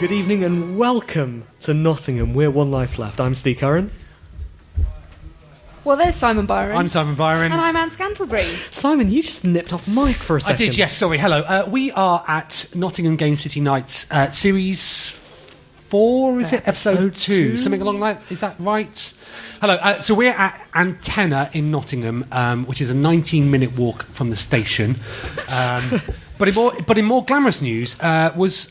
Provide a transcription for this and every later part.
Good evening and welcome to Nottingham. We're One Life Left. I'm Steve Curran. Well, there's Simon Byron. I'm Simon Byron. And I'm Anne Scantlebury. Simon, you just nipped off mic for a second. I did, yes, sorry. Hello. We are at Nottingham Game City Nights, Series 4, is it? Episode 2. Something along that. Is that right? Hello. So we're at Antenna in Nottingham, which is a 19-minute walk from the station. But in more glamorous news, was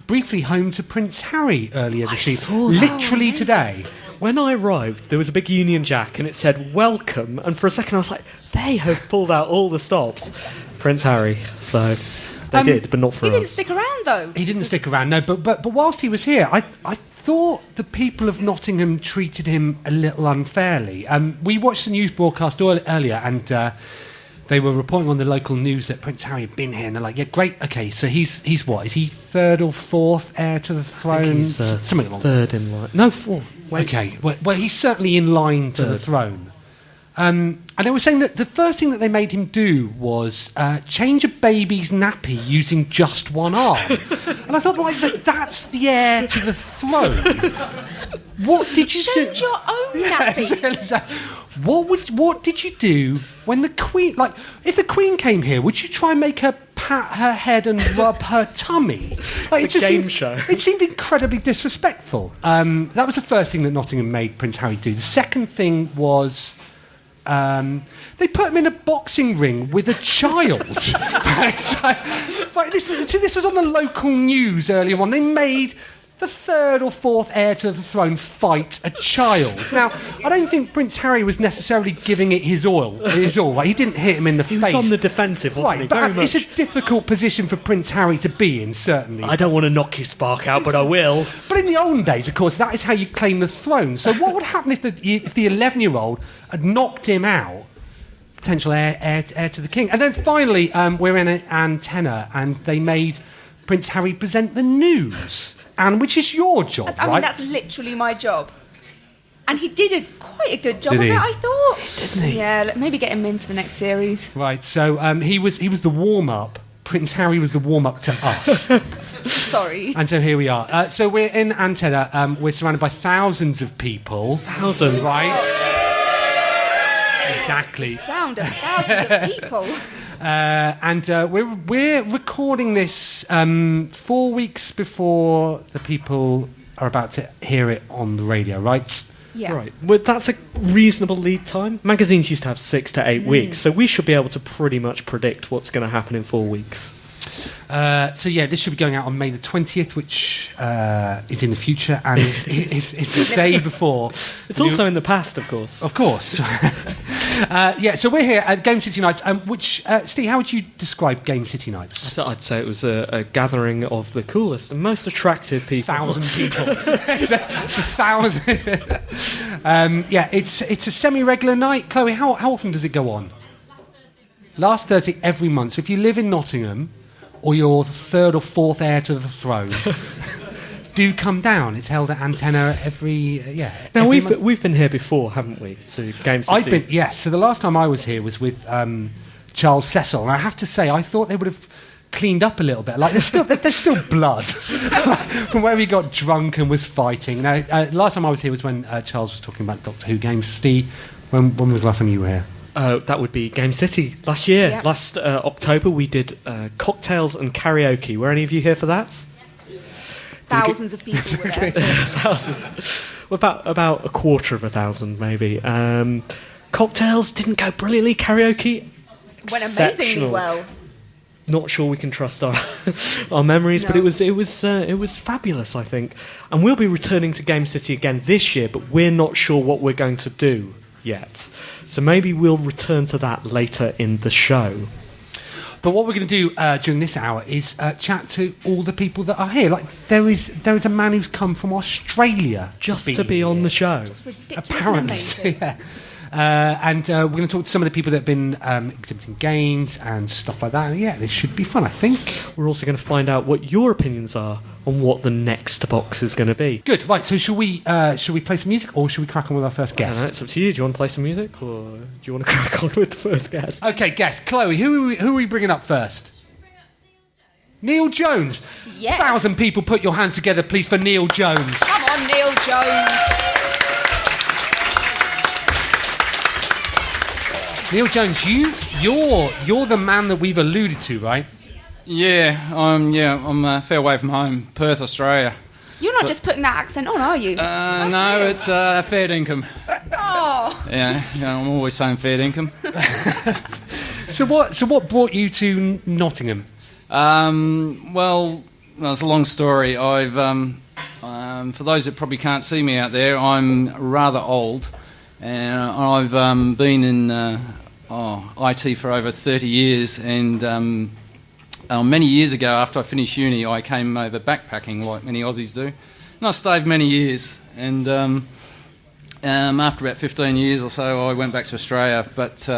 briefly home to Prince Harry earlier this evening. Literally today. When I arrived, there was a big Union Jack and it said, welcome. And for a second I was like, they have pulled out all the stops. Prince Harry. So they did, but not for us. He didn't stick around, though. He didn't stick around, no. But whilst he was here, I thought the people of Nottingham treated him a little unfairly. We watched the news broadcast earlier and... they were reporting on the local news that Prince Harry had been here, and they're like, yeah, great, okay, so he's what? Is he third or fourth heir to the throne? I think he's something along third in line. No, fourth. Wait. Okay, well, he's certainly in line to the throne. And they were saying that the first thing that they made him do was change a baby's nappy using just one arm. And I thought, like, that's the heir to the throne. What did you do? Change your own nappy. What did you do when the Queen... Like, if the Queen came here, would you try and make her pat her head and rub her tummy? Like, it's a game show. It seemed incredibly disrespectful. That was the first thing that Nottingham made Prince Harry do. The second thing was... they put him in a boxing ring with a child. This was on the local news earlier on. They made the third or fourth heir to the throne fight a child. Now, I don't think Prince Harry was necessarily giving it his all. Right? He didn't hit him in the face. He was on the defensive, wasn't he? But it's a difficult position for Prince Harry to be in, certainly. I don't want to knock his spark out, but I will. But in the olden days, of course, that is how you claim the throne. So what would happen if the 11-year-old had knocked him out? Potential heir to the king. And then finally, we're in an Antenna, and they made Prince Harry present the news. And which is your job, right? I mean, that's literally my job. And he did quite a good job Did of he? it, I thought. Didn't he? Yeah, maybe get him in for the next series. Right, so he was the warm-up. Prince Harry was the warm-up to us. Sorry. And so here we are. So we're in Antenna. We're surrounded by thousands of people. Thousands. Right. Exactly. The sound of thousands of people. And we're recording this 4 weeks before the people are about to hear it on the radio, right? Yeah. Right. Well, that's a reasonable lead time. Magazines used to have 6 to 8 weeks, so we should be able to pretty much predict what's going to happen in 4 weeks. So yeah, this should be going out on May the 20th, which is in the future, and is the day before. It's also in the past, of course. Of course. Yeah, so we're here at Game City Nights, which, Steve, how would you describe Game City Nights? I'd say it was a gathering of the coolest and most attractive people. 1,000 people. It's a 1,000. Yeah, it's a semi-regular night. Chloe, how often does it go on? Last Thursday every month. So if you live in Nottingham, or you're the third or fourth heir to the throne, do come down. It's held at Antenna every Now every month. we've been here before, haven't we? To Game City. Yes. So the last time I was here was with Charles Cecil, and I have to say I thought they would have cleaned up a little bit. Like there's still blood from where he got drunk and was fighting. Now, last time I was here was when Charles was talking about Doctor Who games. Steve, when was the last time you were here? That would be Game City last year. Yep. Last October we did cocktails and karaoke. Were any of you here for that? Thousands of people were there. Thousands. Well, about 250,000 maybe. Cocktails didn't go brilliantly. Karaoke Went amazingly well. Not sure we can trust our memories, No. but it was fabulous, I think. And we'll be returning to Game City again this year, but we're not sure what we're going to do yet. So maybe we'll return to that later in the show. But what we're going to do during this hour is chat to all the people that are here. Like there is a man who's come from Australia just to be on the show. It's ridiculous. Apparently, yeah. And we're going to talk to some of the people that have been exhibiting games and stuff like that. And yeah, this should be fun, I think. We're also going to find out what your opinions are on what the next box is going to be. Good. Right. So should we play some music or should we crack on with our first guest? It's up to you. Do you want to play some music or do you want to crack on with the first guest? Okay, guest. Chloe, who are we bringing up first? Neil Jones. Yes. 1,000 people, put your hands together, please, for Neil Jones. Come on, Neil Jones. Neil Jones, you're the man that we've alluded to, right? Yeah, I'm a fair way from home, Perth, Australia. You're not just putting that accent on, are you? No, real. it's fair dinkum. Oh. Yeah, I'm always saying fair dinkum. So what brought you to Nottingham? Well, it's a long story. I've for those that probably can't see me out there, I'm rather old, and I've been in IT for over 30 years, and many years ago, after I finished uni, I came over backpacking like many Aussies do, and I stayed many years, and after about 15 years or so, I went back to Australia, but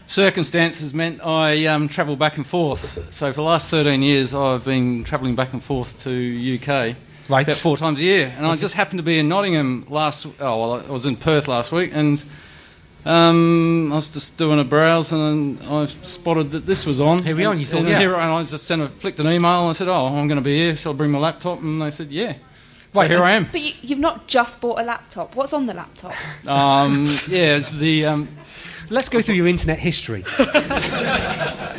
circumstances meant I travelled back and forth. So for the last 13 years, I've been travelling back and forth to UK about 4 times a year. And I just happened to be in Nottingham I was in Perth last week, and I was just doing a browse, and I spotted that this was on. Here we are, and you thought, and I just flicked an email, and I said, I'm going to be here, shall I bring my laptop? And they said, yeah. So here I am. But you've not just bought a laptop. What's on the laptop? It's the... Let's go through your internet history.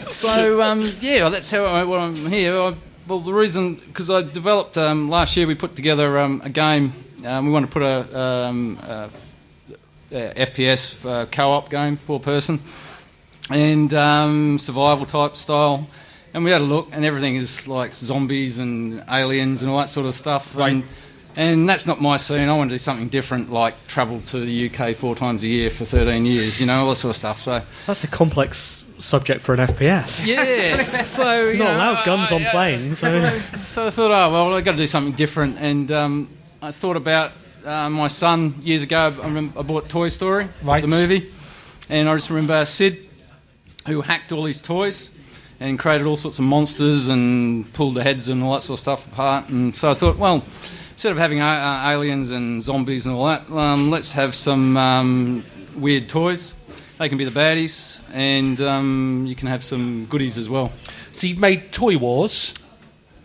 So, that's how I'm here. The reason, because I developed, last year we put together a game. We want to put a FPS co-op game, 4-person, and survival type style. And we had a look, and everything is like zombies and aliens and all that sort of stuff. Right. And that's not my scene. I want to do something different, like travel to the UK 4 times a year for 13 years, all that sort of stuff. So That's a complex subject for an FPS. yeah, so Not allowed guns on planes. So I thought, I've got to do something different. And I thought about my son years ago. I bought Toy Story, the movie, and I just remember Sid, who hacked all his toys and created all sorts of monsters and pulled the heads and all that sort of stuff apart. And so I thought, well, instead of having aliens and zombies and all that, let's have some weird toys. They can be the baddies, and you can have some goodies as well. So you've made Toy Wars.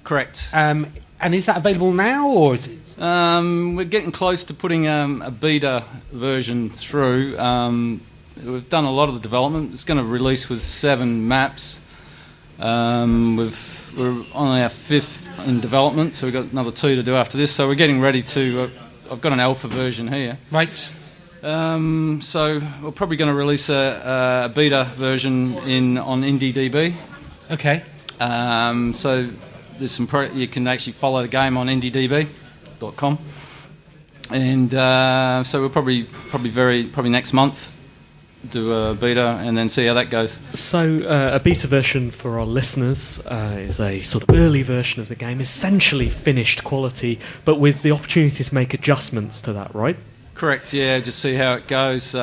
Correct. And is that available now, or is it? We're getting close to putting a beta version through. We've done a lot of the development. It's going to release with 7 maps. We're on our 5th in development, so we've got another 2 to do after this. So we're getting ready to... I've got an alpha version here. Right. So we're probably going to release a beta version on IndieDB. Okay. So there's some you can actually follow the game on IndieDB.com, and so we'll probably next month do a beta and then see how that goes. So a beta version for our listeners is a sort of early version of the game, essentially finished quality, but with the opportunity to make adjustments to that, right? Correct, yeah, just see how it goes.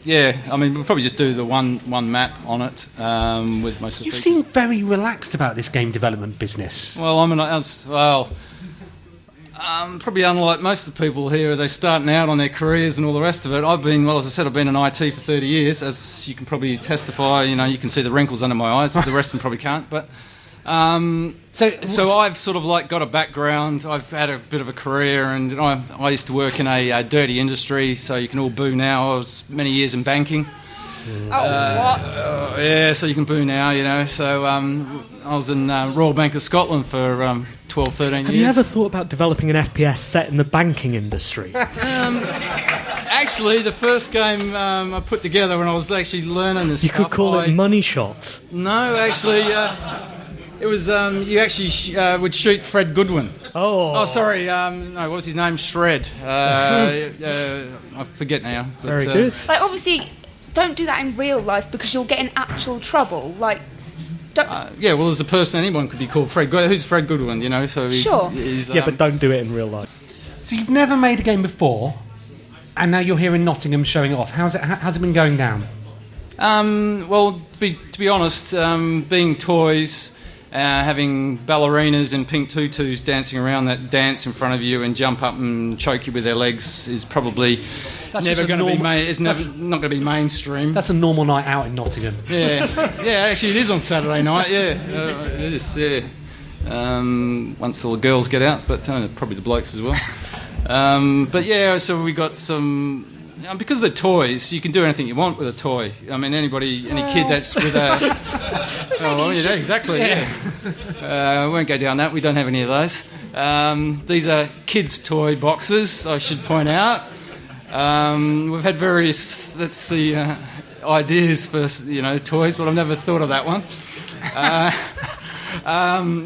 Yeah, I mean, we'll probably just do the one map on it with most of the You features. seem very relaxed about this game development business. Well, probably unlike most of the people here, they're starting out on their careers and all the rest of it. I've been in IT for 30 years, as you can probably testify. You can see the wrinkles under my eyes, but the rest of them probably can't. But so I've sort of got a background. I've had a bit of a career, and I used to work in a dirty industry, so you can all boo now. I was many years in banking. What? Yeah, so you can boo now, So I was in Royal Bank of Scotland for 12, 13 years. Have you ever thought about developing an FPS set in the banking industry? Actually, the first game I put together when I was actually learning this You stuff... could call it Money Shot. No, actually, it was... you actually would shoot Fred Goodwin. Oh, sorry. No, what was his name? Shred. I I forget now. But, Very good. Like, obviously, don't do that in real life because you'll get in actual trouble. Like, don't. Yeah, well, as a person, anyone could be called Fred. Who's Fred Goodwin? You know, so he's, Sure. Yeah, but don't do it in real life. So you've never made a game before, and now you're here in Nottingham showing it off. How's it been going down? Well, to be honest, being toys, having ballerinas in pink tutus dancing around that dance in front of you and jump up and choke you with their legs is probably never going to be not going to be mainstream. That's a normal night out in Nottingham. Yeah, yeah. Actually, it is on Saturday night. Yeah, it is. Yeah. Once all the girls get out, but probably the blokes as well. But yeah, so we got some. Because they're toys, you can do anything you want with a toy. I mean, any kid that's with a... yeah, exactly, yeah. I won't go down that. We don't have any of those. These are kids' toy boxes, I should point out. We've had various, ideas for, toys, but I've never thought of that one.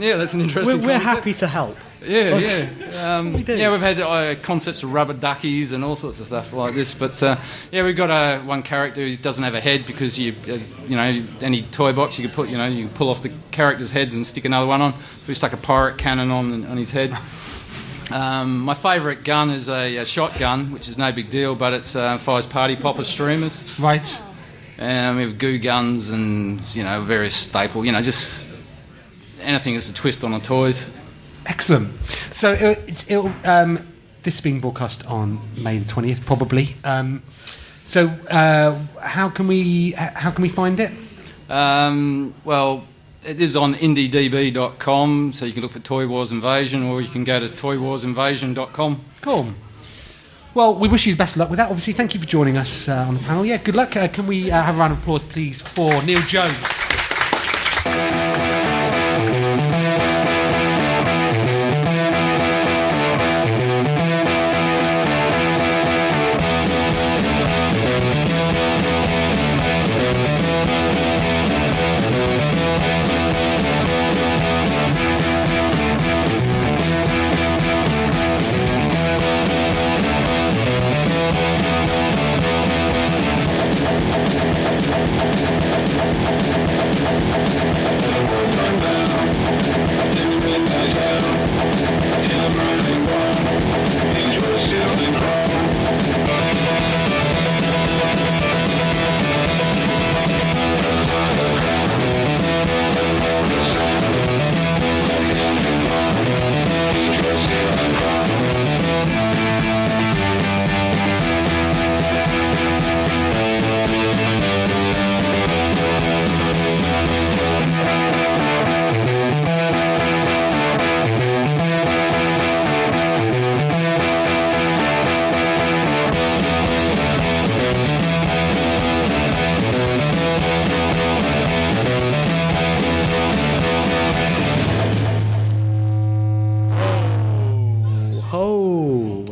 Yeah, that's an interesting We're concept. happy to help. Yeah, yeah. we do. Yeah, we've had concepts of rubber duckies and all sorts of stuff like this. But yeah, we've got one character who doesn't have a head because any toy box you could put, you can pull off the character's heads and stick another one on. We stuck a pirate cannon on his head. My favourite gun is a shotgun, which is no big deal, but it fires party popper streamers. Right. We have goo guns and various staple, just anything that's a twist on the toys. Excellent. So this is being broadcast on May the 20th, probably. So how can we find it? Well, it is on indiedb.com, so you can look for Toy Wars Invasion, or you can go to toywarsinvasion.com. Cool. Well, we wish you the best of luck with that. Obviously, thank you for joining us on the panel. Yeah, good luck. Can we have a round of applause, please, for Neil Jones?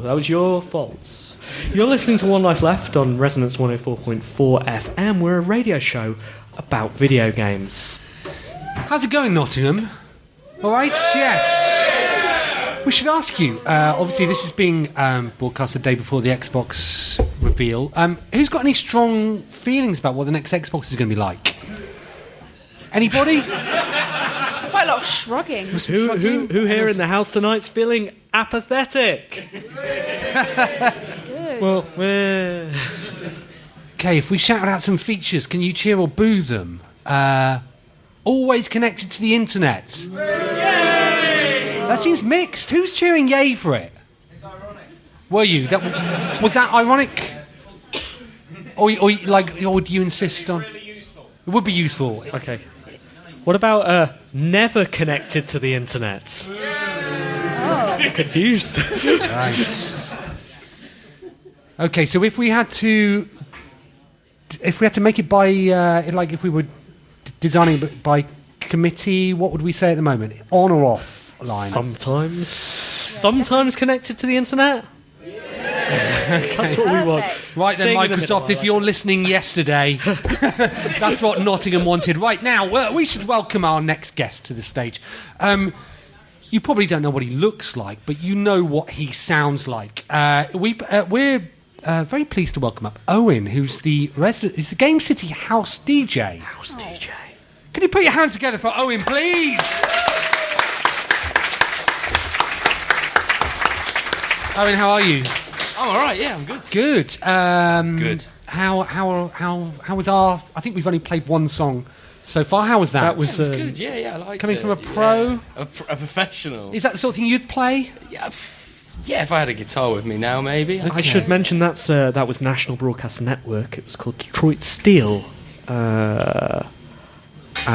That was your fault. You're listening to One Life Left on Resonance 104.4 FM. We're a radio show about video games. How's it going, Nottingham? All right? Yes. We should ask you. Obviously, this is being broadcast the day before the Xbox reveal. Who's got any strong feelings about what the next Xbox is going to be like? Anybody? It's quite a lot of shrugging. Who here in the house tonight's feeling apathetic? Good. Well, Okay, if we shouted out some features, can you cheer or boo them? Always connected to the internet. Yay! That seems mixed. Who's cheering yay for it? It's ironic. Were you? Was that ironic? Or would you insist on? Really useful. It would be useful. okay. What about never connected to the internet? Oh. Confused. Right. Okay, so if we had to make it by if we were designing it by committee, what would we say at the moment? On or off line? Sometimes connected to the internet. That's what we want. Perfect. Right then, Sing in the middle, Microsoft, I if like you're listening yesterday, that's what Nottingham wanted. Right now, we should welcome our next guest to the stage. You probably don't know what he looks like, but you know what he sounds like. We're very pleased to welcome up Owen, who's the Game City House DJ. House DJ. Can you put your hands together for Owen, please? Owen, how are you? I'm all right. Yeah, I'm good. Good. Good. How was our? I think we've only played one song so far. How was that? That was It was good. Yeah, I liked coming it. from a pro? Yeah. A professional. Is that the sort of thing you'd play? Yeah, if I had a guitar with me now, maybe. Okay. I should mention that was National Broadcast Network. It was called Detroit Steel, and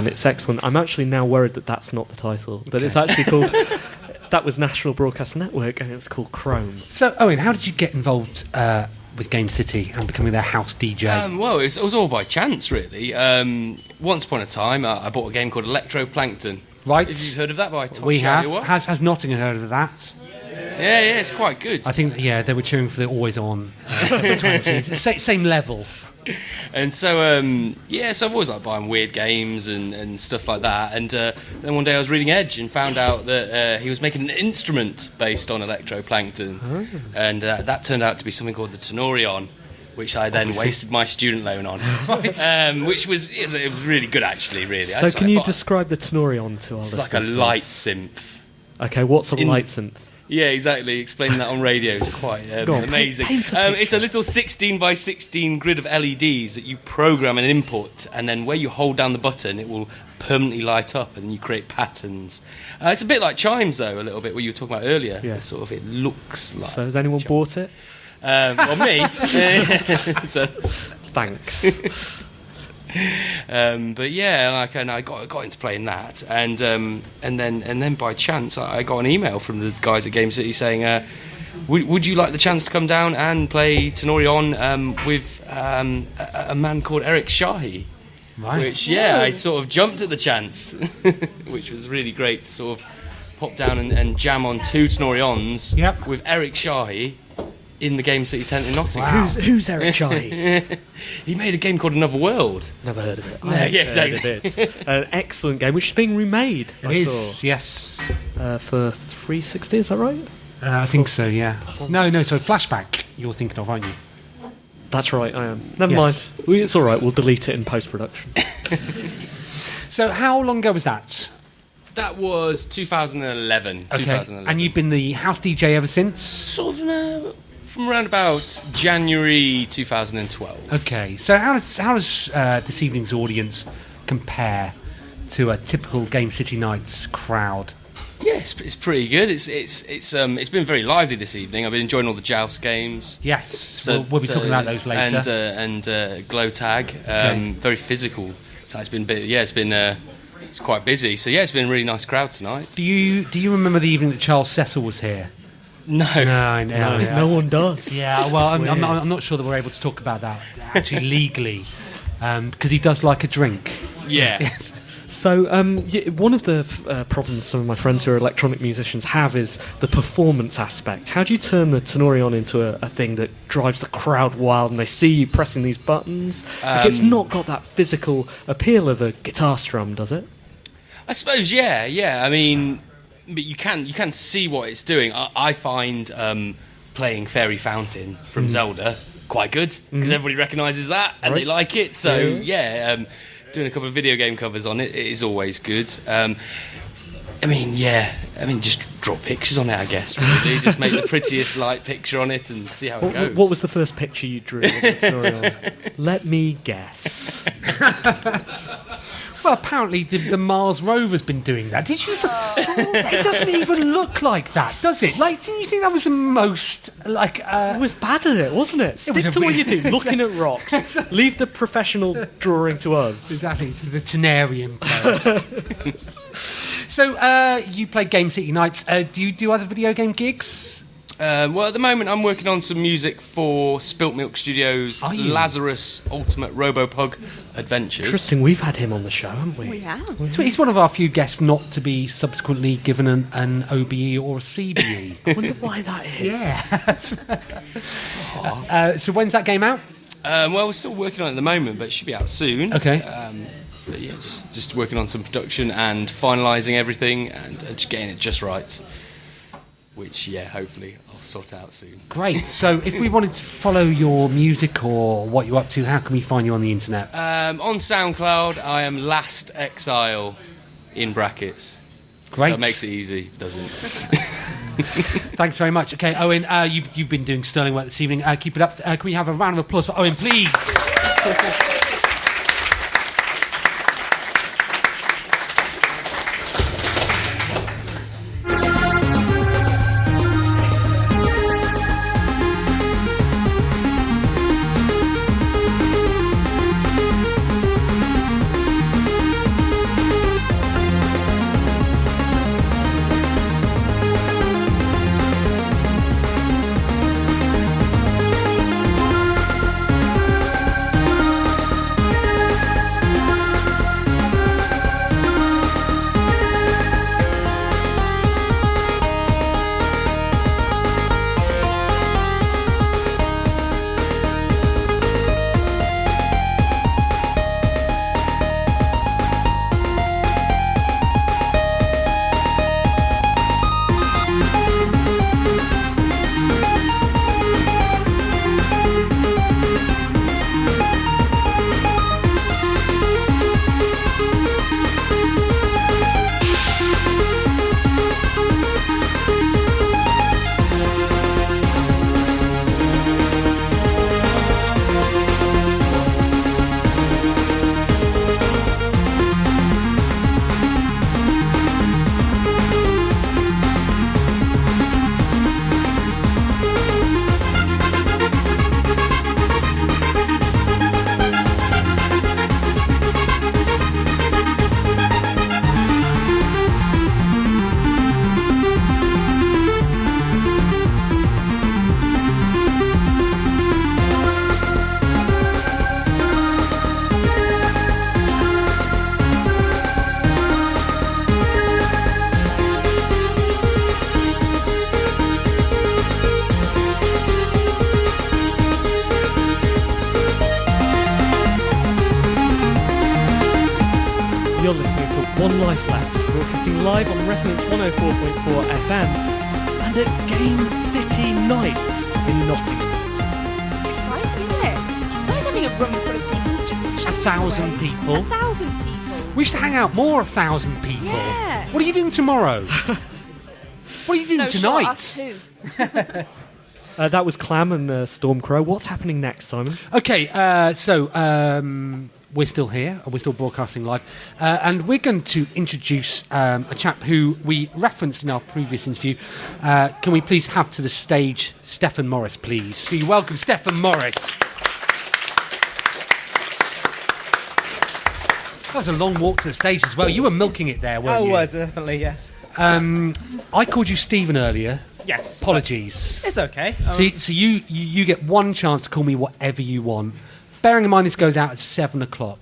it's excellent. I'm actually now worried that that's not the title, but it's actually called. That was National Broadcast Network, and it was called Chrome. So, Owen, how did you get involved with Game City and becoming their house DJ? Well, it was all by chance, really. Once upon a time, I bought a game called Electroplankton. Right. Have you heard of that by Tosh We have. Iowa? Has Nottingham heard of that? Yeah, it's quite good. I think, they were cheering for the Always On 20s. Same level. And so, so I've always liked buying weird games and stuff like that. And then one day I was reading Edge and found out that he was making an instrument based on Electroplankton. Oh. And that turned out to be something called the Tenori-on, which I then wasted my student loan on. Which was really good, actually, really. So can you describe the Tenori-on to our It's listeners? like a please? light synth. Okay, what's a light synth? Yeah, exactly. Explaining that on radio is quite Go on, amazing. paint a It's a little 16 by 16 grid of LEDs that you program and input, and then where you hold down the button, it will permanently light up, and you create patterns. It's a bit like chimes, though, a little bit, what you were talking about earlier. Yeah. It looks like. So has anyone bought it? Well, me. So, Thanks. but yeah, and I got into playing that, and then by chance I got an email from the guys at Game City saying, would you like the chance to come down and play Tenori-on with a man called Eric Shahi? Right. Which I sort of jumped at the chance, which was really great to sort of pop down and jam on 2 Tenori-ons with Eric Shahi in the Game City tent in Nottingham. Wow. Who's Eric Shahi? He made a game called Another World. Never heard of it. No, yeah, exactly. It's an excellent game, which is being remade. It is, yes. For 360, is that right? I think so, yeah. No, so Flashback you're thinking of, aren't you? That's right, I am. Never Yes. mind. It's all right, we'll delete it in post-production. So how long ago was that? That was 2011. Okay. 2011. And you've been the house DJ ever since? sort of from around about January 2012. Okay. So how does this evening's audience compare to a typical Game City Nights crowd? Yes, it's pretty good. It's been very lively this evening. I've been enjoying all the joust games. Yes. We'll be talking about those later. And glow tag. Very physical. So it's been it's quite busy. So yeah, it's been a really nice crowd tonight. Do you remember the evening that Charles Cecil was here? No. No one does. Yeah, well, It's I'm weird. not sure that we're able to talk about that actually legally, because he does like a drink. Yeah. So, one of the problems some of my friends who are electronic musicians have is the performance aspect. How do you turn the Tenori-on into a thing that drives the crowd wild and they see you pressing these buttons? It's not got that physical appeal of a guitar strum, does it? I suppose, yeah. I mean, but you can see what it's doing. I find playing Fairy Fountain from Zelda quite good because everybody recognises that and they like it. So doing a couple of video game covers on it is always good. Just draw pictures on it, I guess. Really, just make the prettiest light picture on it and see how it goes. What was the first picture you drew of the Tenori-on? Let me guess. Well, apparently the Mars rover's been doing that. Did you? It doesn't even look like that, does it? Like, didn't you think that was the most like? It was bad at it, wasn't it? Stick was to a what you weird- do, looking at rocks. Leave the professional drawing to us. Exactly, to the Tenori-on players. So, you play Game City Nights. Do you do other video game gigs? Well, at the moment, I'm working on some music for Spilt Milk Studios' Are you? Lazarus Ultimate Robopug Adventures. Interesting, we've had him on the show, haven't we? We have. So he's one of our few guests not to be subsequently given an OBE or a CBE. I wonder why that is. Yeah. So when's that game out? Well, we're still working on it at the moment, but it should be out soon. Okay. But yeah, just working on some production and finalising everything and just getting it just right. Which, hopefully I'll sort out soon. Great. So if we wanted to follow your music or what you're up to, how can we find you on the internet? On SoundCloud, I am Last Exile in brackets. Great. That makes it easy, doesn't it? Thanks very much. Okay, Owen, you've been doing sterling work this evening. Keep it up. Can we have a round of applause for Owen, please? You're listening to One Life Left, broadcasting live on Resonance 104.4 FM and at Game City Nights in Nottingham. It's exciting, isn't it? It's nice having a room full of people just chatting 1,000 away. people. 1,000 people. We should hang out more, 1,000 people. Yeah. What are you doing tomorrow? What are you doing No, tonight? sure, us too. That was Clam and Stormcrow. What's happening next, Simon? Okay, so we're still here, we're still broadcasting live, and we're going to introduce a chap who we referenced in our previous interview. Can we please have to the stage Stefan Morris, please? Be welcome, Stefan Morris. That was a long walk to the stage as well. You were milking it there, weren't you? I was, definitely, yes. I called you Stephen earlier. Yes. Apologies. It's okay. So you get one chance to call me whatever you want. Bearing in mind this goes out at 7 o'clock.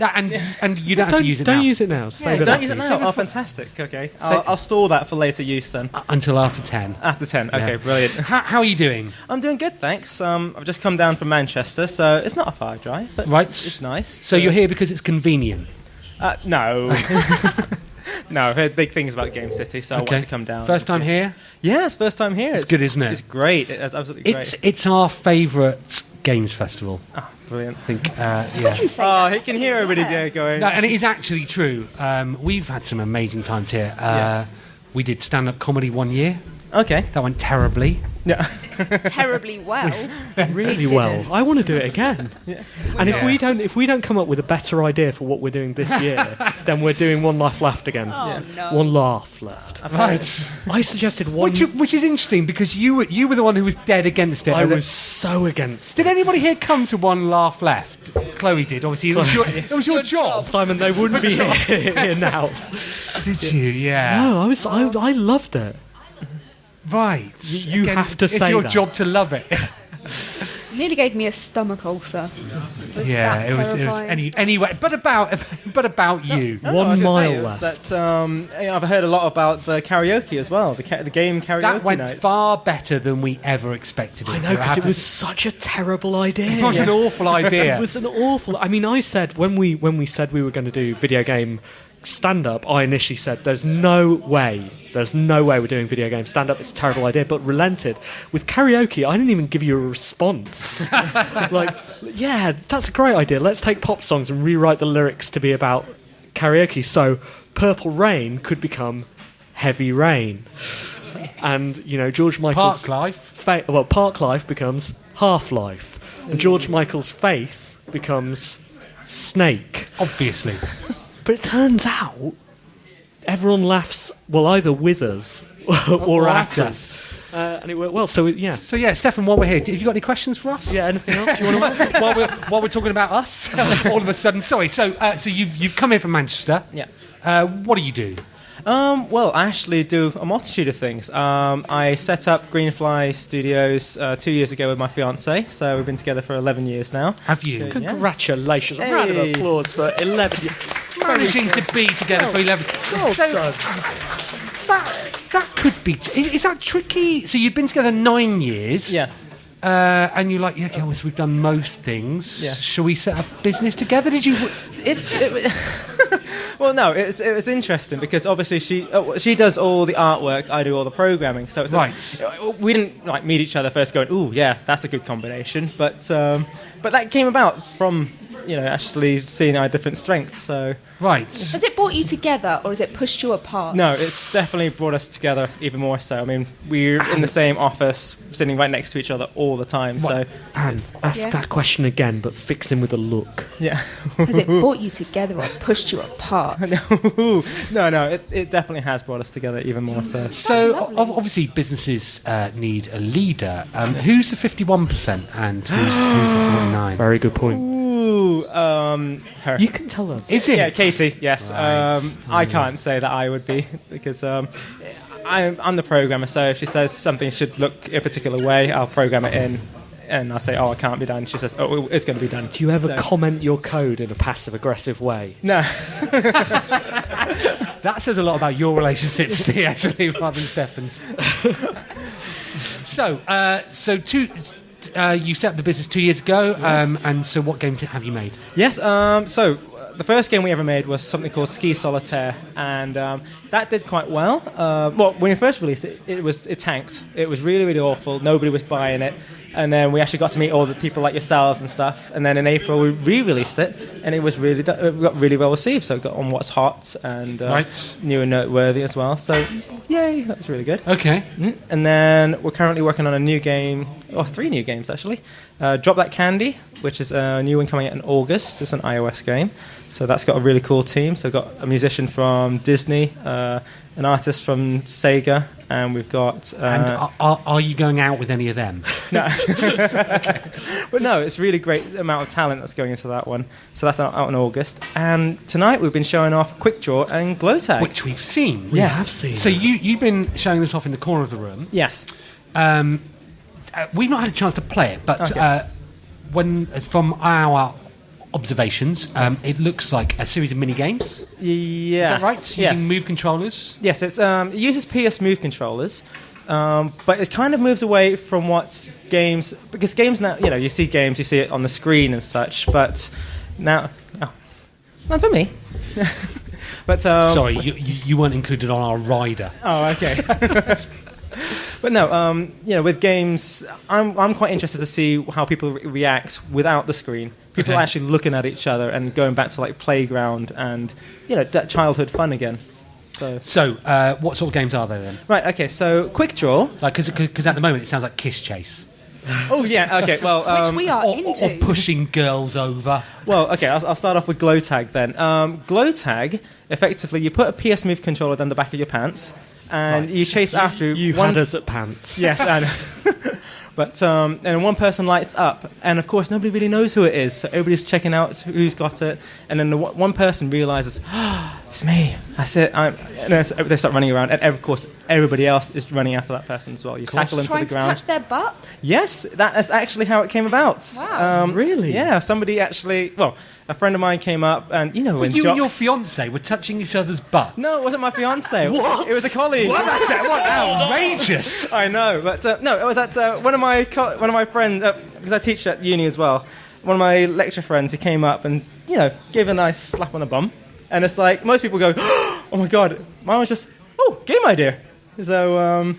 And you don't have to use it now. Don't use it now. Save it Don't up. use it now. Oh, fantastic. Okay. I'll store that for later use then. Until after 10. After 10. Okay, Yeah. brilliant. How are you doing? I'm doing good, thanks. I've just come down from Manchester, so it's not a far drive, but Right. it's nice. So you're here because it's convenient. No. No, I've heard big things about Game City, so I wanted to come down. First time here? Yeah, it's first time here. It's good, isn't it? It's great. It's absolutely great. It's our favourite games festival. Oh, brilliant. I think, I yeah. can say Oh, that. he can hear everybody there going. No, and it is actually true. We've had some amazing times here. Yeah. We did stand-up comedy one year. Okay. That went terribly. Yeah. Terribly well. Really It well. didn't. I want to do it again. Yeah. And if we don't come up with a better idea for what we're doing this year, then we're doing One Life Left again. Oh, no. One laugh left. Right. I suggested one. Which is interesting because you were the one who was dead against it. I was so against. Did it. anybody here come to One Laugh Left? Chloe did. Obviously, it was your job. Simon, they wouldn't be here now. Did you? Yeah. No, I loved it. Right. You have to it's say your that. job to love it. Nearly gave me a stomach ulcer. Yeah. That It was terrifying. anyway. But about you. No, I 1 was gonna mile say left. That I've heard a lot about the karaoke as well. The game karaoke That went nights. far better than we ever expected it I to. know, I because have it to was say. such a terrible idea. It was an awful idea. It was an awful. I mean, I said when we said we were going to do video game stand-up, I initially said, there's no way we're doing video games. Stand-up is a terrible idea, but relented. With karaoke, I didn't even give you a response. Like, yeah, that's a great idea. Let's take pop songs and rewrite the lyrics to be about karaoke. So Purple Rain could become Heavy Rain. And, you know, George Michael's... Park Life becomes Half-Life. And George Michael's Faith becomes Snake. Obviously. But it turns out everyone laughs, well, either with us or at us. And it worked well. So, yeah. So, yeah, Stefan, while we're here, have you got any questions for us? Yeah, anything else you want to ask? while we're talking about us, all of a sudden. Sorry, so you've come here from Manchester. Yeah. What do you do? Well, I actually do a multitude of things. I set up Greenfly Studios 2 years ago with my fiancée, so we've been together for 11 years now. Have you? So, Congratulations. Yes. A round of applause for 11 years. Managing to be together for 11. So, that could be... Is that tricky? So you've been together 9 years. Yes. And you're like, yeah, okay, well, so we've done most things. Yeah. Shall we set up business together? Did you... Well, no, it was interesting because obviously she does all the artwork, I do all the programming. So it's right. We didn't like meet each other first going, ooh, yeah, that's a good combination. But that came about from actually seeing our different strengths. So right. Has it brought you together or has it pushed you apart? No, it's definitely brought us together even more so. I mean, we're in the same office, sitting right next to each other all the time. So and ask that question again, but fix him with a look. Yeah. Has it brought you together or pushed you apart? No, it definitely has brought us together even more so. So obviously businesses need a leader. Who's the 51% and who's the 49%? Very good point. Her. You can tell us. Is it? Yeah, Katie, yes. Right. I can't say that I would be because I'm the programmer, so if she says something should look a particular way, I'll program it in and I'll say, oh, it can't be done. She says, oh, it's going to be done. Do you ever comment your code in a passive-aggressive way? No. That says a lot about your relationship, Steve, actually, rather than Stefan's. You set up the business 2 years ago, yes. And so what games have you made? Yes, so the first game we ever made was something called Ski Solitaire, and that did quite well. Well, when we first released it, it tanked. It was really, really awful. Nobody was buying it. And then we actually got to meet all the people like yourselves and stuff. And then in April, we re-released it, and it was it got really well received. So it got on What's Hot and New and Noteworthy as well. So, yay, that was really good. Okay. And then we're currently working on a new game, or 3 new games actually. Drop That Candy, which is a new one coming out in August. It's an iOS game. So that's got a really cool team. So we've got a musician from Disney, an artist from Sega, and we've got... and are you going out with any of them? No. But no, it's really great amount of talent that's going into that one. So that's out in August. And tonight we've been showing off Quick Draw and Glow Tag. Which we've seen. We Yes. have seen. So you've been showing this off in the corner of the room. Yes. We've not had a chance to play it, but Okay. From our observations, it looks like a series of mini games. Yes. Is that right? Yes. Using Move controllers. Yes, it uses PS Move controllers, but it kind of moves away from what games... Because games now, you see games, you see it on the screen and such, but now... Oh, not for me. But Sorry, you weren't included on our rider. Oh, okay. But no, with games, I'm quite interested to see how people react without the screen. People actually looking at each other and going back to like playground and that childhood fun again. So, what sort of games are there then? Right. Okay. So Quick Draw, because at the moment it sounds like Kiss Chase. Oh yeah. Okay. Well, which we are into. Or pushing girls over. Well, okay. I'll start off with Glow Tag then. Glow Tag, effectively, you put a PS Move controller down the back of your pants, and you chase after You one. had us at pants. Yes, I know. But and one person lights up, and of course nobody really knows who it is, so everybody's checking out who's got it, and then one person realizes, it's me. That's it. And they start running around, and of course everybody else is running after that person as well. You tackle them to the Trying to ground. touch their butt? Yes, that's actually how it came about. Wow. Really? Yeah, somebody actually. Well, a friend of mine came up, and when you and jocks- your fiance were touching each other's butts. No, it wasn't my fiance. What? It was a colleague. What? What outrageous! I know, but no, it was at one of my friends, because I teach at uni as well. One of my lecture friends, he came up and gave a nice slap on the bum, And it's like, most people go, oh my god, mine was just, oh, game idea. So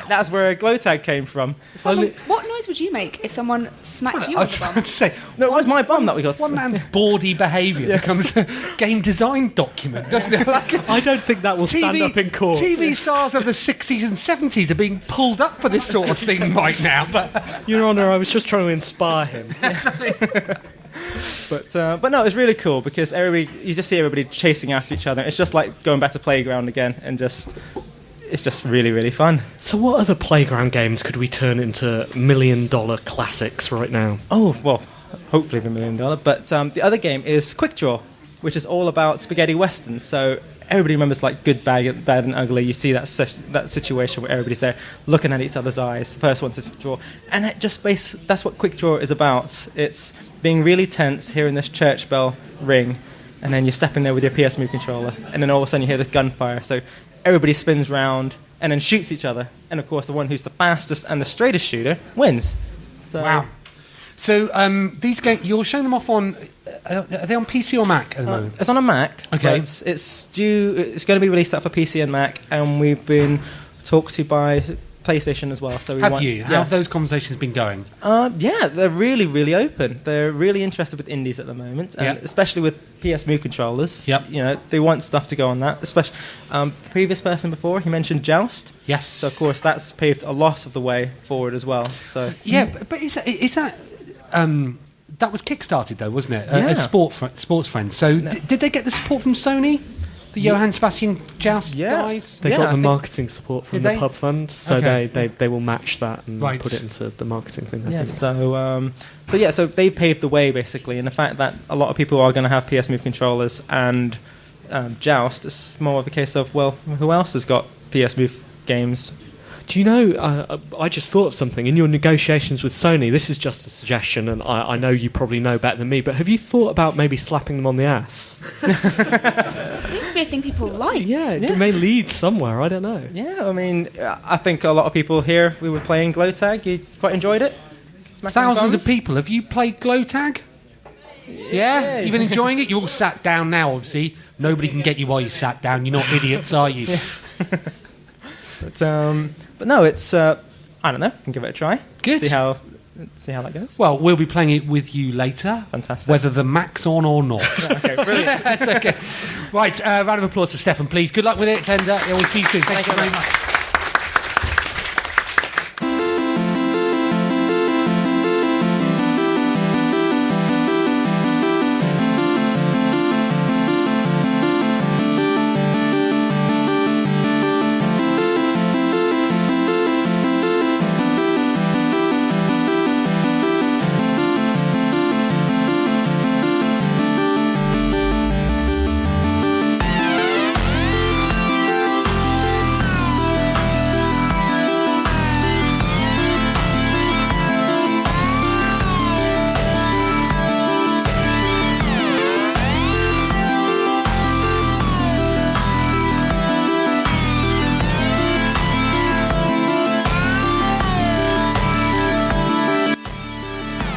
that's where glow tag came from. What noise would you make if someone smacked you I on was the trying bum? to say, No, it was my bum that we got. one man's bawdy behaviour becomes a game design document, doesn't it? Like, I don't think that will stand up in court. TV stars of the 60s and 70s are being pulled up for this sort of thing right now. But Your Honour, I was just trying to inspire him. But no, it's really cool because you just see everybody chasing after each other. It's just like going back to Playground again, and it's just really, really fun. So what other playground games could we turn into $1 million classics right now? Oh, well, hopefully the $1 million. But the other game is Quick Draw, which is all about spaghetti westerns. So everybody remembers like Good, Bad and Ugly. You see that situation where everybody's there looking at each other's eyes, the first one to draw. And that's what Quick Draw is about. It's being really tense, hearing this church bell ring, and then you step in there with your PS Move controller, and then all of a sudden you hear this gunfire. So everybody spins round and then shoots each other. And of course, the one who's the fastest and the straightest shooter wins. So, wow. So these games, you're showing them off on, are they on PC or Mac at the moment? It's on a Mac. Okay. It's going to be released out for PC and Mac, and we've been talked to by PlayStation as well. So How have those conversations been going? Yeah, they're really, really open. They're really interested with indies at the moment, and especially with PS Move controllers. Yep. You know, they want stuff to go on that. Especially the previous person before, he mentioned Joust. Yes. So of course that's paved a lot of the way forward as well. So yeah, but is that that was kickstarted though, wasn't it? Yeah. As sports friends. So did they get the support from Sony? The Johann Sebastian Joust guys? They got the marketing support from Did the they? pub fund, so they will match that and Right. put it into the marketing thing. I yeah, think. so they paved the way basically, and the fact that a lot of people are going to have PS Move controllers and Joust is more of a case of, well, who else has got PS Move games? Do you know, I just thought of something. In your negotiations with Sony, this is just a suggestion, and I know you probably know better than me, but have you thought about maybe slapping them on the ass? Seems to be a thing people like. Yeah, it may lead somewhere, I don't know. Yeah, I mean, I think a lot of people here, we were playing Glow Tag, you quite enjoyed it? Smacking Thousands of thumbs? people. Have you played Glow Tag? Yeah? You've been enjoying it? You're all sat down now, obviously. Nobody can get you while you sat down. You're not idiots, are you? But no, it's I don't know. Can give it a try. Good. See how that goes. Well, we'll be playing it with you later. Fantastic. Whether the Mac's on or not. Okay, brilliant. That's okay. Right, round of applause for Stefan, please. Good luck with it, and we'll see you soon. Thank you very much.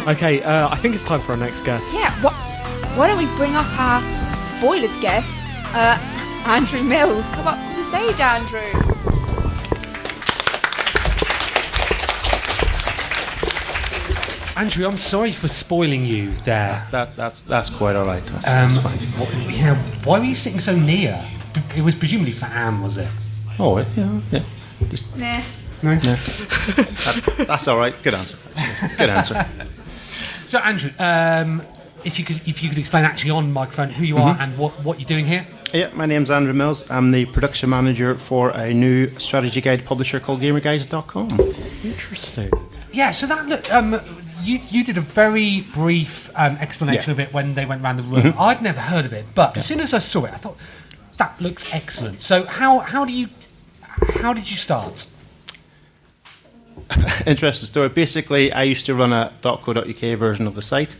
Okay, I think it's time for our next guest. Yeah, why don't we bring up our spoiled guest, Andrew Mills. Come up to the stage, Andrew. Andrew, I'm sorry for spoiling you there. That's quite all right. That's fine. Why were you sitting so near? It was presumably for Anne, was it? Oh, yeah. Just, Nah. No. that's all right. Good answer. Good answer. So, Andrew, if you could explain actually on microphone who you are and what you're doing here. Yeah, my name's Andrew Mills. I'm the production manager for a new strategy guide publisher called GamerGuides.com. Interesting. Yeah, so that you did a very brief explanation of it when they went around the room. I'd never heard of it, but as soon as I saw it, I thought that looks excellent. So how did you start? Interesting story. Basically, I used to run a .co.uk version of the site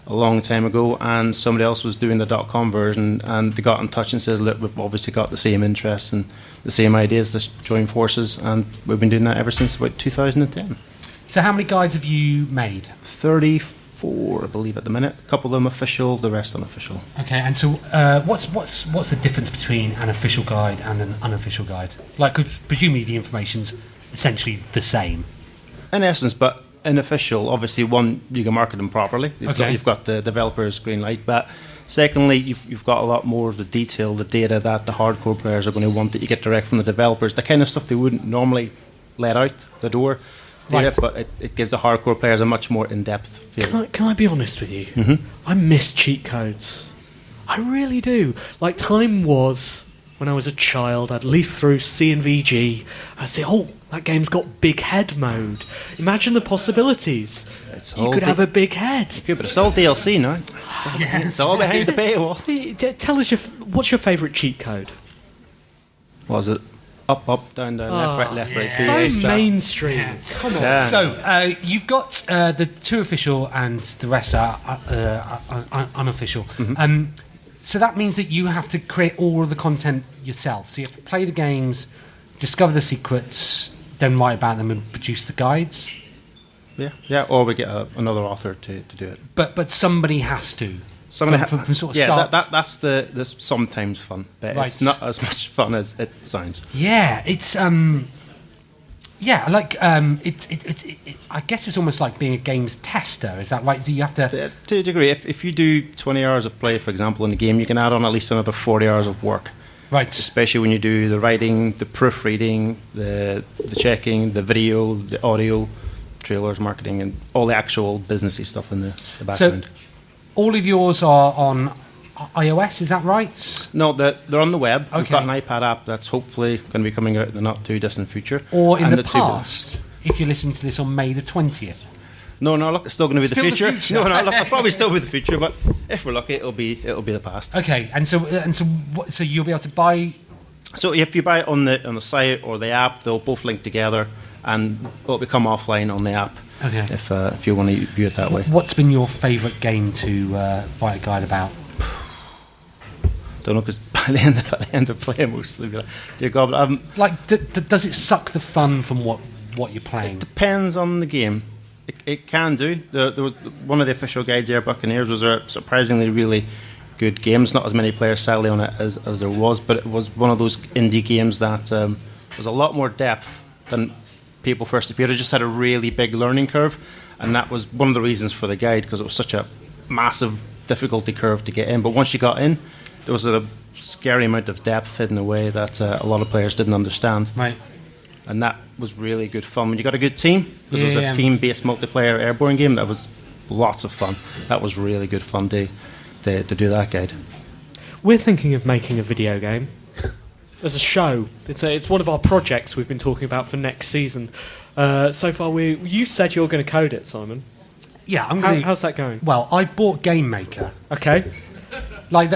a long time ago, and somebody else was doing the .com version, and they got in touch and says, look, we've obviously got the same interests and the same ideas, let's join forces, and we've been doing that ever since about 2010. So how many guides have you made? 34 4, I believe, at the minute. A couple of them official, the rest unofficial. Okay, and so what's the difference between an official guide and an unofficial guide? Like, presumably the information's essentially the same. In essence, but unofficial, obviously, one, you can market them properly. You've got the developer's green light, but secondly, you've got a lot more of the detail, the data that the hardcore players are going to want that you get direct from the developers, the kind of stuff they wouldn't normally let out the door. Data, but it gives the hardcore players a much more in-depth feel. Can I be honest with you? Mm-hmm. I miss cheat codes. I really do. Like, time was, when I was a child, I'd leaf through C and VG, I'd say, oh, that game's got big head mode. Imagine the possibilities. You could have a big head. You could, but it's all DLC now. It's all behind the paywall. Tell us, what's your favourite cheat code? Was it up, down, left, right, so mainstream. Yeah. Come on. So you've got the 2 official and the rest are unofficial. Mm-hmm. So that means that you have to create all of the content yourself. So you have to play the games, discover the secrets, then write about them and produce the guides. Yeah. Or we get another author to do it. But somebody has to. From sort of yeah, start. that's the sometimes fun, but it's not as much fun as it sounds. Yeah, it's like I guess it's almost like being a games tester. Is that right? So you have to a degree. If you do 20 hours of play, for example, in a game, you can add on at least another 40 hours of work. Right. Especially when you do the writing, the proofreading, the checking, the video, the audio, trailers, marketing, and all the actual businessy stuff in the background. So, all of yours are on iOS, is that right? No, they're on the web. Okay. We've got an iPad app that's hopefully going to be coming out in the not too distant future. Or in the past, if you're listening to this on May the 20th. No, look, it's still going to be the future. future. No, look, I'll probably still be the future, but if we're lucky, it'll be the past. Okay, so you'll be able to buy. So if you buy it on the site or the app, they'll both link together, and it'll become offline on the app. Okay. If you want to view it that way. What's been your favourite game to write a guide about? Don't know, because by the end of playing mostly, dear God, does it suck the fun from what you're playing? It depends on the game. It can do. There was one of the official guides there, Buccaneers, was a surprisingly really good game. There's not as many players sadly on it as there was, but it was one of those indie games that was a lot more depth than people first appeared. It just had a really big learning curve, and that was one of the reasons for the guide, because it was such a massive difficulty curve to get in. But once you got in, there was a scary amount of depth hidden away that a lot of players didn't understand. Right. And that was really good fun. When you got a good team, because it was a team-based multiplayer airborne game, that was lots of fun. That was really good fun to do that guide. We're thinking of making a video game as a show. It's one of our projects we've been talking about for next season. So far, you said you're going to code it, Simon. Yeah, how's that going? Well, I bought Game Maker. Okay. Like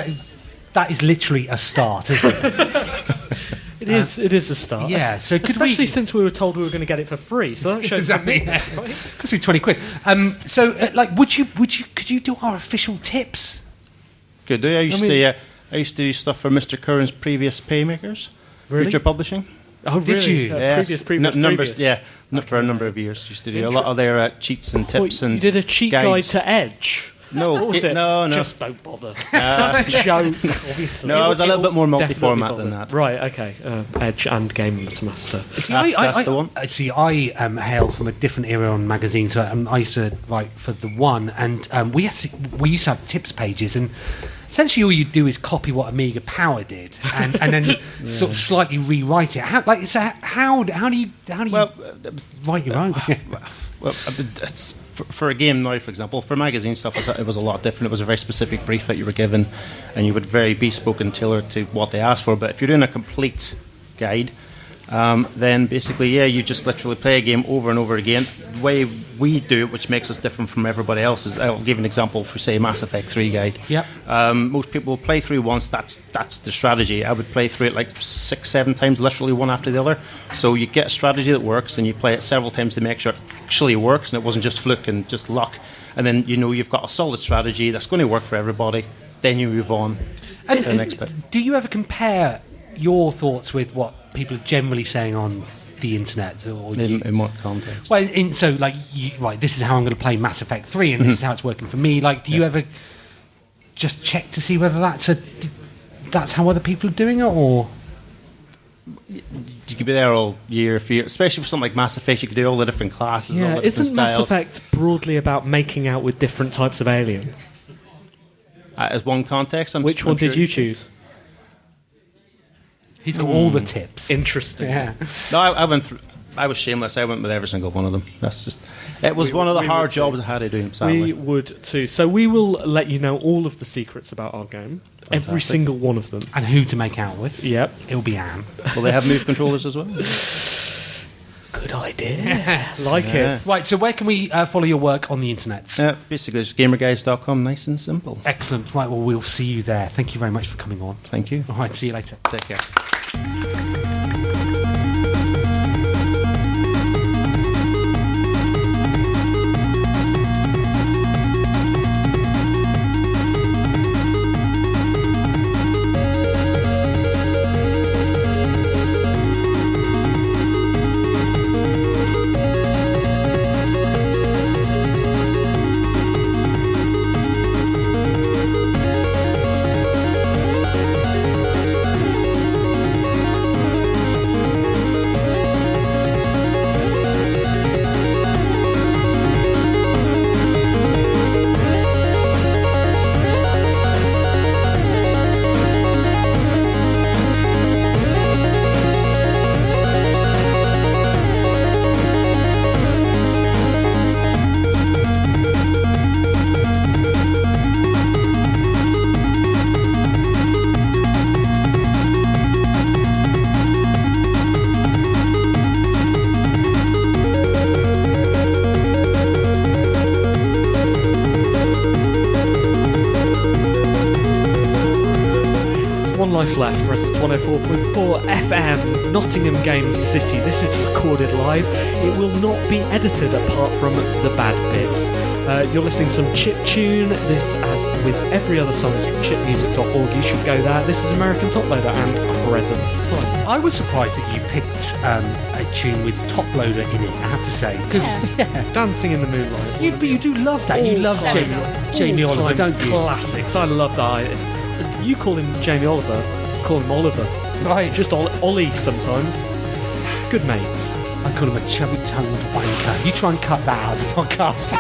that is literally a start, isn't it? It is a start. Yeah, so especially since we were told we were going to get it for free, so that shows exactly. Cost me 20 quid. Could you do our official tips? Could do. I used to do stuff for Mr. Curran's previous Paymakers, really? Future Publishing. Oh, really? Did you? Yes. Previous. Numbers, yeah, not for a number of years. Used to do a lot of their cheats and tips and you did a cheat guides. guide to Edge. No, what was it? No. Just don't bother. That's a joke, obviously. No, I was a little bit more multi-format than that. Right, okay. Edge and Game Master. That's the one. See, I hail from a different era on magazines. So, I used to write for The One, and we used to have tips pages, and essentially all you do is copy what Amiga Power did, and then sort of slightly rewrite it. How do you write your own? Well, it's for a game now, for example, for magazine stuff, it was a lot different. It was a very specific brief that you were given, and you would very bespoke and tailor to what they asked for. But if you're doing a complete guide, then basically, you just literally play a game over and over again. The way we do it, which makes us different from everybody else, is I'll give an example for, say, Mass Effect 3 guide. Yep. Most people will play through once. That's the strategy. I would play through it like 6-7 times, literally one after the other. So you get a strategy that works, and you play it several times to make sure it actually works, and it wasn't just fluke and just luck. And then you've got a solid strategy that's going to work for everybody. Then you move on to the next bit. Do you ever compare your thoughts with what people are generally saying on the internet, or In what context? Well, this is how I'm going to play Mass Effect 3, and this is how it's working for me. Like, do you ever just check to see whether that's how other people are doing it, or? You could be there all year, especially for something like Mass Effect. You could do all the different classes. all the different isn't Mass styles. Effect broadly about making out with different types of alien? As one context, Which one did you choose? He's got all the tips. Interesting. Yeah. No, I went through. I was shameless. I went with every single one of them. That's just. It was one of the hard jobs I had to do. Sadly. We would too. So we will let you know all of the secrets about our game. Fantastic. Every single one of them. And who to make out with. Yep. It'll be Anne. Will they have move controllers as well? Good idea. Like it. Right, so where can we follow your work on the internet? Basically, it's gamerguys.com, nice and simple. Excellent. Right, well, we'll see you there. Thank you very much for coming on. Thank you. All right, see you later. Take care. Life left, Residence 104.4 FM, Nottingham Games City. This is recorded live. It will not be edited apart from the bad bits. You're listening to some chip tune. This, as with every other song, is from chipmusic.org. You should go there. This is American Top Loader and Crescent Sun. I was surprised that you picked a tune with Top Loader in it, I have to say. Because Dancing in the Moonlight. but you do love that. You love Jamie Oliver, don't you? Classics. I love that. You call him Jamie Oliver, call him Oliver. Right. Just Ollie sometimes. Good mate. I call him a chubby-tongued wanker. You try and cut that out of the podcast.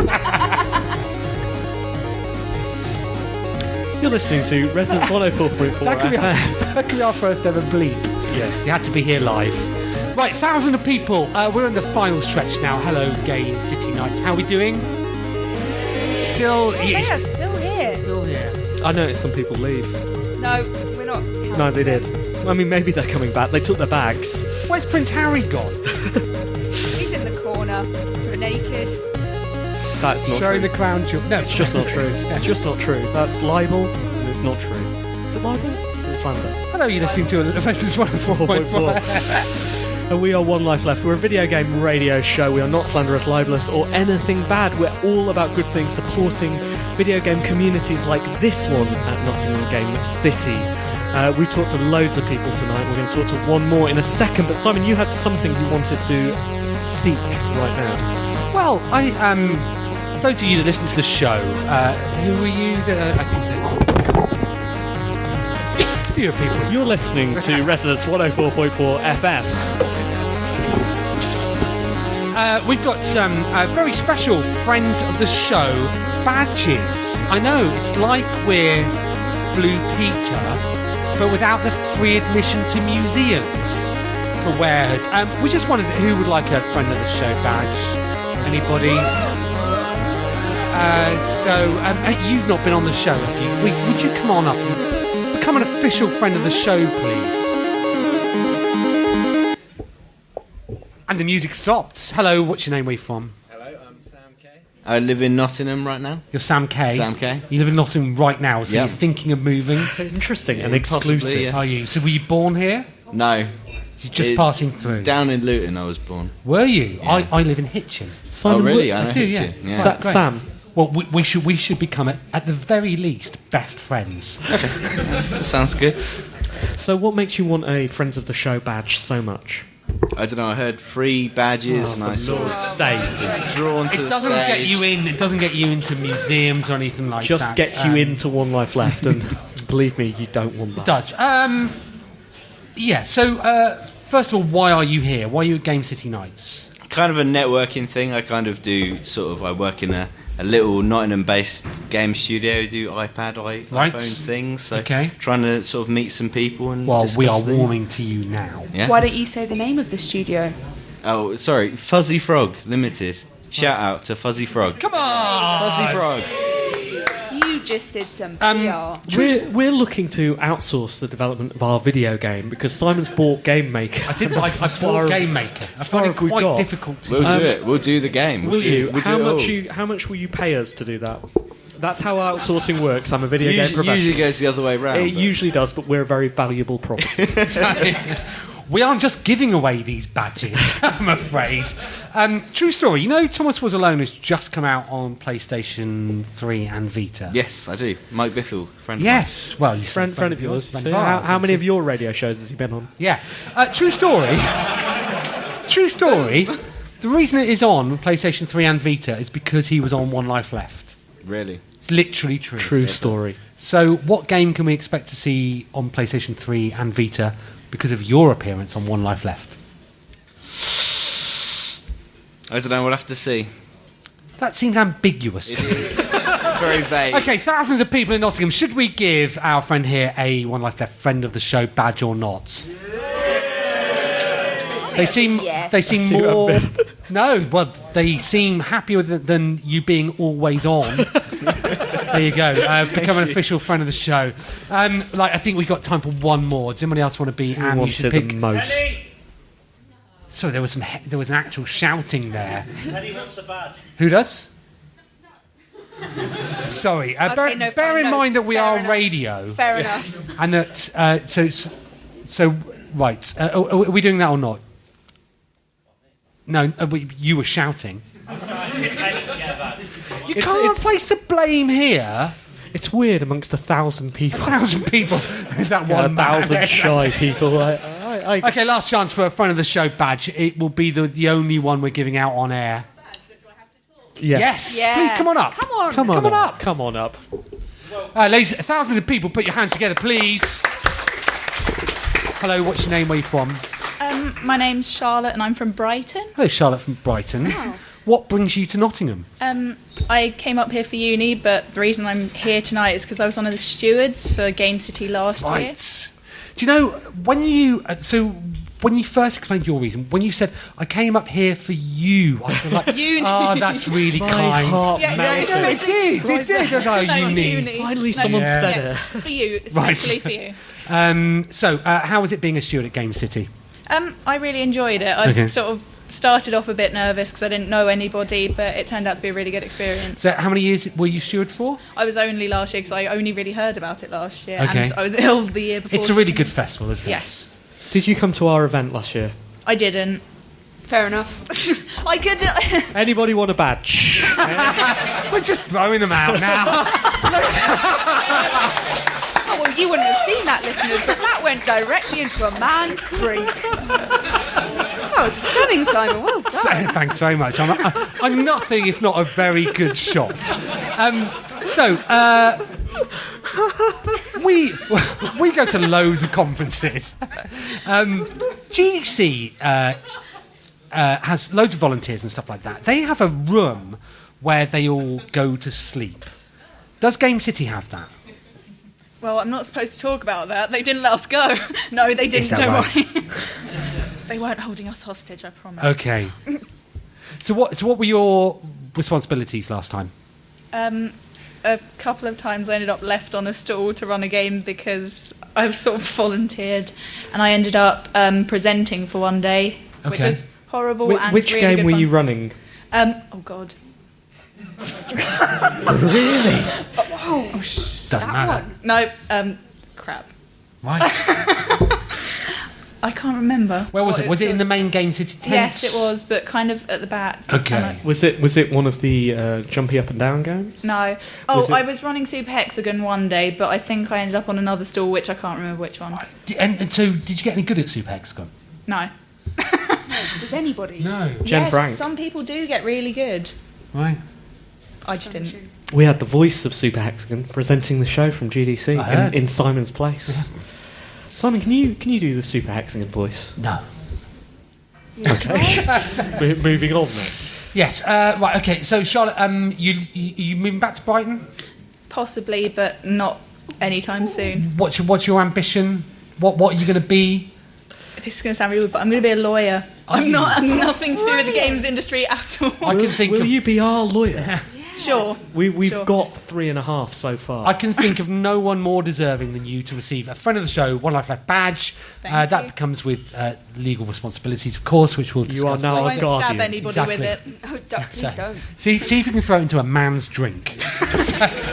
You're listening to Residence 104.4 That could be our first ever bleep. Yes. You had to be here live. Right, 1,000 of people. We're in the final stretch now. Hello, Game City Nights. How are we doing? Still... They are still here. Still here. I noticed some people leave. No, we're not. No, they did. I mean, maybe they're coming back. They took their bags. Where's Prince Harry gone? He's in the corner, naked. That's not Showing true. the crown jewel. No, It's just not true. It's just not true. That's libel, and it's not true. Is it libel? It's slander. Hello, you're listening to Residence 104.4. And we are One Life Left. We're a video game radio show. We are not slanderous, libelous, or anything bad. We're all about good things, supporting video game communities like this one at Nottingham Game City. We talked to loads of people tonight. We're going to talk to one more in a second. But Simon, you had something you wanted to seek right now. Well, those of you that listen to the show, who are you? I think there's a few people. You're listening to Resonance 104.4 FM. We've got some very special friends of the show badges. I know, it's like we're Blue Peter, but without the free admission to museums for wearers. We just wondered who would like a friend of the show badge. Anybody? You've not been on the show, have you? Would you come on up and become an official friend of the show, please? And the music stopped. Hello, what's your name? Where are you from? Hello, I'm Sam K. I live in Nottingham right now. You're Sam K. Sam K. You live in Nottingham right now, so Yep. you're thinking of moving. Interesting Yeah, and exclusive. possibly, yeah. Are you? So were you born here? No. You're just passing through. Down in Luton I was born. Were you? Yeah. I live in Hitchin. Simon, Oh really? I know do, yeah. Hitchin. Yeah. Great. Sam. Well, we should become at the very least best friends. Sounds good. So what makes you want a Friends of the Show badge so much? I don't know. I heard 3 badges, and I sort of drawn to It the doesn't stage. get you in. It doesn't get you into museums or anything like Just that. gets you into One Life Left, and believe me, you don't want that. It does. Yeah. So first of all, why are you here? Why are you at Game City Nights? Kind of a networking thing. I kind of do I work in a little Nottingham-based game studio. Do iPhone things. So trying to sort of meet some people and. Well, we are things. warming to you now. Yeah. Why don't you say the name of the studio? Oh, sorry, Fuzzy Frog Limited. Shout out to Fuzzy Frog. Come on, Fuzzy Frog. You just did some PR. We're looking to outsource the development of our video game because Simon's bought Game Maker. I bought Game Maker. I find it quite difficult to. We'll do it. We'll do the game. Will you? We'll How much will you pay us to do that? That's how outsourcing works. I'm a video game professional. Usually goes the other way round. It usually does, but we're a very valuable property. We aren't just giving away these badges, I'm afraid. True story. You know, Thomas Was Alone has just come out on PlayStation 3 and Vita. Yes, I do. Mike Biffle, friend. Yes. Well, you said friend of yours. friend So of ours, how many of your radio shows has he been on? Yeah. True story. True story. The reason it is on PlayStation 3 and Vita is because he was on One Life Left. Really? It's literally true. True story. So, what game can we expect to see on PlayStation 3 and Vita because of your appearance on One Life Left? I don't know. We'll have to see. That seems ambiguous. It is very vague. Okay, thousands of people in Nottingham. Should we give our friend here a One Life Left friend of the show badge or not? They seem. Yes. They seem more. No, well, they seem happier than you being always on. There you go. Become an official friend of the show. I think we've got time for one more. Does anybody else want to be? And you should pick the most. So there was an actual shouting there. Teddy wants a badge. Who does? Sorry. Bear in mind that we are radio. Fair enough. And that so right. Are we doing that or not? No, you were shouting. You can't place the blame here. It's weird amongst 1,000 people. 1,000 people. There's that one. 1,000 shy people. Okay, last chance for a friend of the show badge. It will be the only one we're giving out on air. Yes. Yeah. Please come on up. Come on. Come on up. Ladies, thousands of people, put your hands together, please. Hello, what's your name? Where are you from? My name's Charlotte and I'm from Brighton. Hello, Charlotte from Brighton. What brings you to Nottingham? I came up here for uni, but the reason I'm here tonight is because I was one of the stewards for Game City last year. Right. Do you know, when you first explained your reason, when you said, I came up here for you, I was like, Uni. oh, that's really kind. Heart Yeah, melted. It did. I was like, uni. Finally someone said Yeah, it. it's for you. It's Right. actually for you. How was it being a steward at Game City? I really enjoyed it. I sort of started off a bit nervous because I didn't know anybody, but it turned out to be a really good experience. So how many years were you steward for? I was only last year because I only really heard about it last year, Okay. and I was ill the year before. It's a really good festival, isn't it? Yes. Did you come to our event last year? I didn't. Fair enough. I could. Anybody want a badge? We're just throwing them out now. Oh, well, you wouldn't have seen that, listeners, but that went directly into a man's drink. That was stunning, Simon. Well done. Thanks very much. I'm nothing if not a very good shot. We go to loads of conferences. GDC has loads of volunteers and stuff like that. They have a room where they all go to sleep. Does Game City have that? Well, I'm not supposed to talk about that. They didn't let us go. No, they didn't. that Don't right? worry. They weren't holding us hostage, I promise. Okay. So what were your responsibilities last time? A couple of times I ended up left on a stool to run a game because I was sort of volunteered, and I ended up presenting for one day, which was horrible. And Which really game good were fun. you running? Oh God. Really? Doesn't matter. No. Crap. Right. I can't remember. Where was what it? Was it in the main Game City tent? Yes, it was, but kind of at the back. Okay. Was it one of the jumpy up and down games? No. I was running Super Hexagon one day, but I think I ended up on another stall, which I can't remember which one. And so, did you get any good at Super Hexagon? No. Does anybody? No. Jen Yes, Frank. some people do get really good. Right. I just didn't. We had the voice of Super Hexagon presenting the show from GDC in Simon's place. Simon, can you do the Super Hexagon voice? No. Okay. Moving on then. Yes. Right. Okay. So Charlotte, you moving back to Brighton? Possibly, but not anytime soon. What's your ambition? What are you going to be? This is going to sound really weird, but I'm going to be a lawyer. I'm nothing to do with the games industry at all. Will you be our lawyer? Sure. We've Sure. got 3.5 so far. I can think of no one more deserving than you to receive a friend of the show One Life Left badge. Thank That you. comes with legal responsibilities, of course, which we'll discuss. You are now I our won't guardian. stab anybody Exactly. with it. Oh, please don't. See if you can throw it into a man's drink.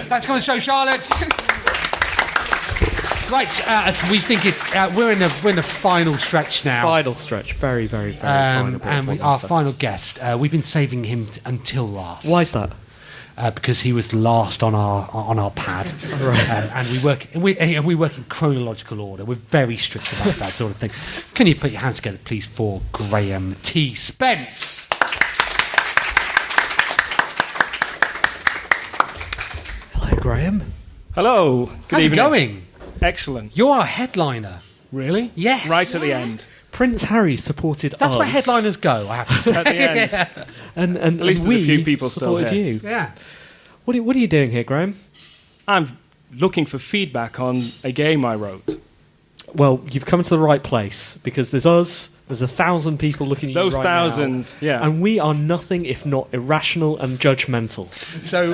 That's on the show, Charlotte. Right, we think it's we're in the final stretch now. Final stretch, very, very, very final. And our final guest, we've been saving him until last. Why is that? Because he was last on our pad, and we work in chronological order. We're very strict about that sort of thing. Can you put your hands together, please, for Graham T. Spence? Hello, Graham. Hello. Good How's evening. it going? Excellent. You're our headliner. Really? Yes. Right at the end. Prince Harry supported us. That's where headliners go, I have to say. At the end. And At least and there's a we few people still supported here. you. Yeah. What are you doing here, Graham? I'm looking for feedback on a game I wrote. Well, you've come to the right place because there's us. There's 1,000 people looking at Those you right thousands, now, yeah. and we are nothing if not irrational and judgmental. So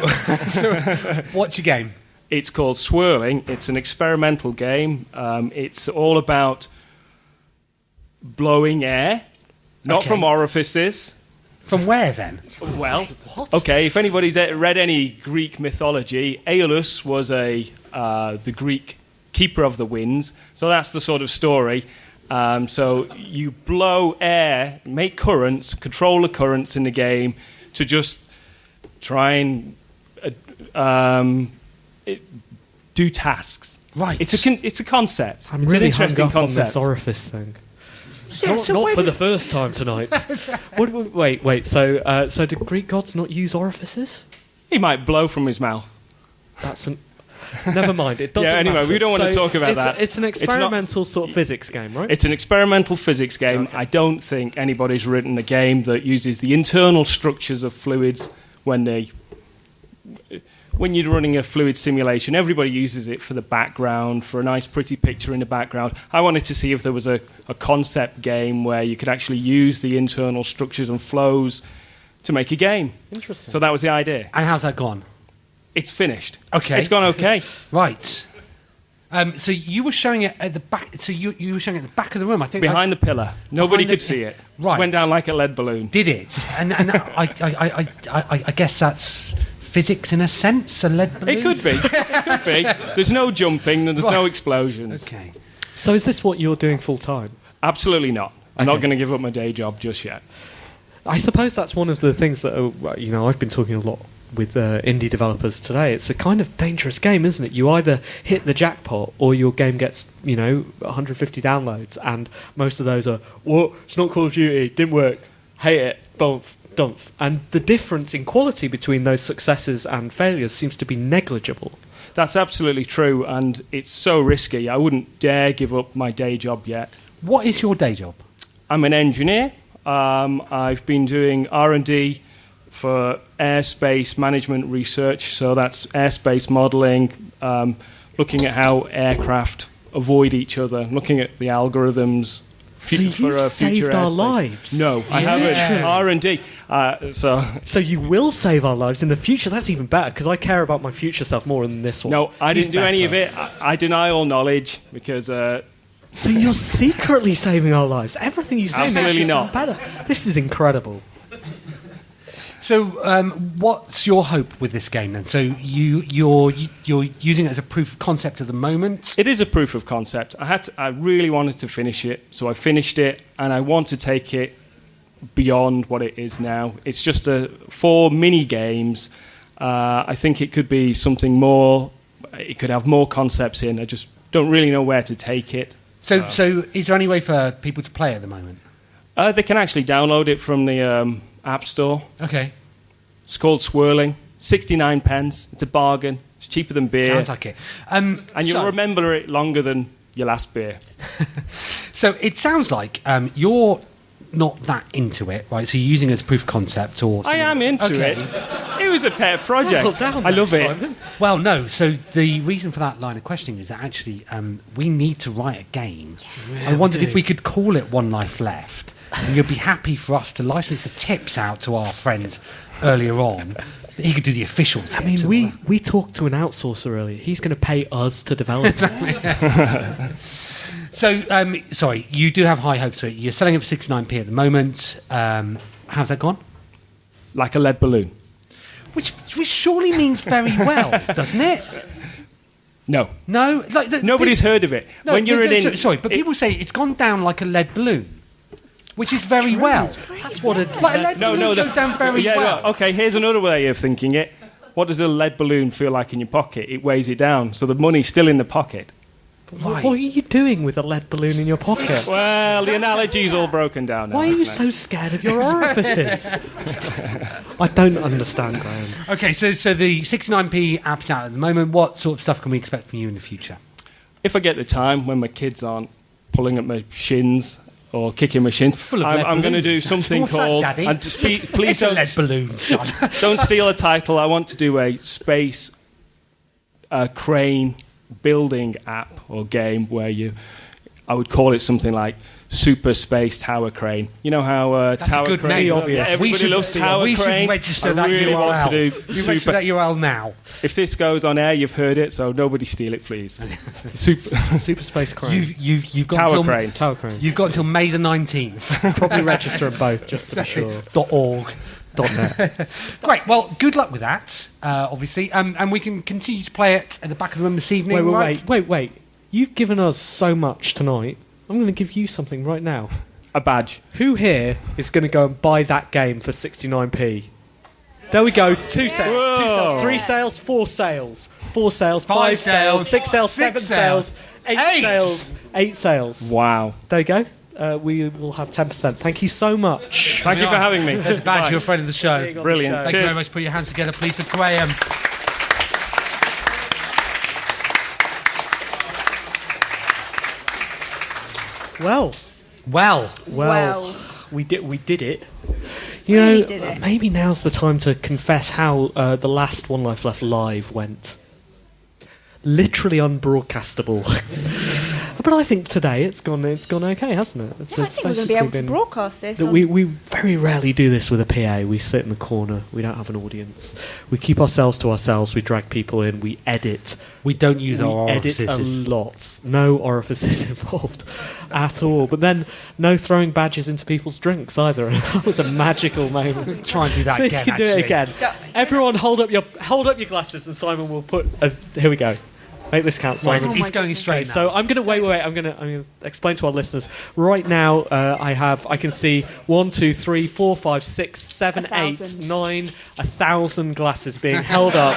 what's your game? It's called Swirling. It's an experimental game. It's all about blowing air, not Okay. from orifices. From where then? Well, okay. If anybody's read any Greek mythology, Aeolus was the Greek keeper of the winds. So that's the sort of story. So you blow air, make currents, control the currents in the game to just try and do tasks. Right. It's a concept. I'm it's really an interesting hung up concept. on this orifice thing. Yeah, not so not where for did- the first time tonight. Wait. So do Greek gods not use orifices? He might blow from his mouth. That's an. Never mind. It doesn't. Yeah, anyway, matter. we don't want to So talk about it's that. It's an It's not- experimental sort of physics game, right? It's an experimental physics game. Okay. I don't think anybody's written a game that uses the internal structures of fluids when you're running a fluid simulation. Everybody uses it for the background, for a nice pretty picture in the background. I wanted to see if there was a concept game where you could actually use the internal structures and flows to make a game. Interesting. So that was the idea. And how's that gone? It's finished. Okay. It's gone okay. Right. So you were showing it at the back. So you were showing it at the back of the room. I think Behind the pillar. Nobody Behind the- could see it. Right. Went down like a lead balloon. did it, and I guess that's physics in a sense. A lead balloon. It could be. It could be. There's no jumping and there's no explosions. Okay. So is this what you're doing full time? Absolutely not. I'm Okay. not going to give up my day job just yet. I suppose that's one of the things that I've been talking a lot with indie developers today. It's a kind of dangerous game, isn't it? You either hit the jackpot or your game gets 150 downloads, and most of those are what? It's not Call of Duty. Didn't work. Hate it. Bump. Dump. And the difference in quality between those successes and failures seems to be negligible. That's absolutely true, and it's so risky. I wouldn't dare give up my day job yet. What is your day job? I'm an engineer. I've been doing R&D for airspace management research, so that's airspace modelling, looking at how aircraft avoid each other, looking at the algorithms. So you've saved our lives. No, I haven't. R&D. So you will save our lives in the future. That's even better because I care about my future self more than this one. No, I He's didn't do any of better. it. I deny all knowledge because So you're secretly saving our lives. Everything you say Absolutely makes you not. sound better. This is incredible. So, what's your hope with this game then? So you're using it as a proof of concept at the moment. it is a proof of concept. I really wanted to finish it, so I finished it, and I want to take it beyond what it is now. It's just 4 mini games. I think it could be something more. It could have more concepts in. I just don't really know where to take it. So is there any way for people to play at the moment? They can actually download it from the App Store. Okay. It's called Swirling. 69 pence. It's a bargain. It's cheaper than beer. Sounds like it. And you'll remember it longer than your last beer. So it sounds like you're not that into it, right? So you're using it as proof of concept, or I am into it. It was a pet project. I love it. Simon. Well, no. So the reason for that line of questioning is that actually we need to write a game. I wondered if we could call it One Life Left, and you'd be happy for us to license the tips out to our friend earlier on. He could do the official tips. I mean, we talked to an outsourcer earlier. He's going to pay us to develop it. So, sorry, you do have high hopes for it. You're selling it for 69p at the moment. How's that gone? Like a lead balloon. Which surely means very well, doesn't it? No. No? Nobody's heard of it. No, when you're in... Sorry, but people say it's gone down like a lead balloon, which is very well. That's what a lead balloon goes down very well. No, okay, here's another way of thinking it. What does a lead balloon feel like in your pocket? It weighs it down, so the money's still in the pocket. What are you doing with a lead balloon in your pocket? Well, the analogy's all broken down now. Why are you so scared of your orifices? I don't understand, Graham. Okay, so the 69p app's out at the moment. What sort of stuff can we expect from you in the future? If I get the time when my kids aren't pulling at my shins or kicking my shins, I'm going to do something called... That, Daddy? And please don't, lead balloon, son. Don't steal a title. I want to do a space crane building app or game where I would call it something like Super Space Tower Crane. You know how Tower Crane... Obvious. Everybody loves Tower Crane. We should register that really URL. Want to do register that URL now. If this goes on air, you've heard it, so nobody steal it, please. Super Space Crane. You've got Tower until, Crane. Tower Crane. You've got until May the 19th. Probably register them both, just to be sure. .org. .net. Great. Well, good luck with that, obviously. And we can continue to play it at the back of the room this evening. Wait. You've given us so much tonight. I'm going to give you something right now. A badge. Who here is going to go and buy that game for 69p? There we go. 2 sales. Whoa. 2 sales. 3 sales. 4 sales. 4 sales. 5 sales. 6 sales. 7 sales. 8 sales. 8 sales. Wow. There you go. We will have 10%. Thank you so much. Thank you for having me. There's a badge. You're a friend of the show. Brilliant. Thank you very much. Put your hands together, please, for Graham. Well. We did it. You know, did it. Maybe now's the time to confess how the last One Life Left live went. Literally unbroadcastable. But I think today it's gone okay, hasn't it? I think we're going to be able to broadcast this. We very rarely do this with a PA. We sit in the corner. We don't have an audience. We keep ourselves to ourselves. We drag people in. We edit. We don't use our orifices. Edit a lot. No orifices involved at all. But then no throwing badges into people's drinks either. That was a magical moment. Try and do that so again. You can do it again. Everyone, hold up your glasses, and Simon will put. Here we go. Make this count, Simon. He's going straight now. So I'm going to wait. I'm going to explain to our listeners. Right now, I can see 1, 2, 3, 4, 5, 6, 7, 8, 9, 1,000 glasses being held up,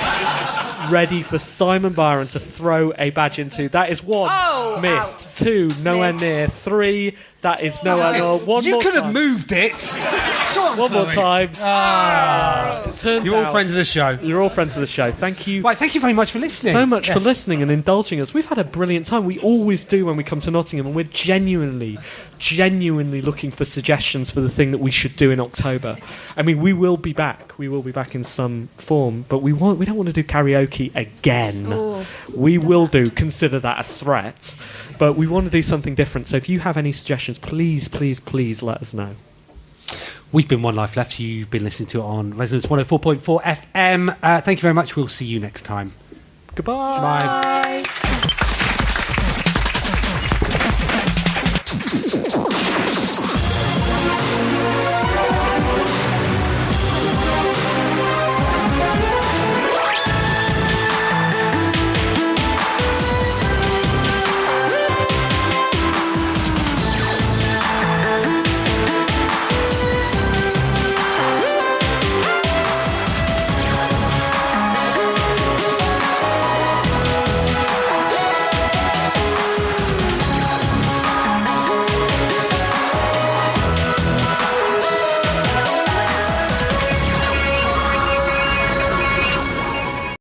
ready for Simon Byron to throw a badge into. That is 1, missed. Out. 2, nowhere near. 3, that is nowhere near. 1 more time. You could have moved it. One more time. You're all friends of the show. You're all friends of the show. Thank you. Right, thank you very much for listening. So much for listening and indulging us. We've had a brilliant time. We always do when we come to Nottingham, and we're genuinely looking for suggestions for the thing that we should do in October. I mean, we will be back. We will be back in some form, but we don't want to do karaoke again. Ooh. We will consider that a threat, but we want to do something different. So if you have any suggestions, please let us know. We've been One Life Left. You've been listening to it on Resonance 104.4 FM. Thank you very much. We'll see you next time. Goodbye. Bye.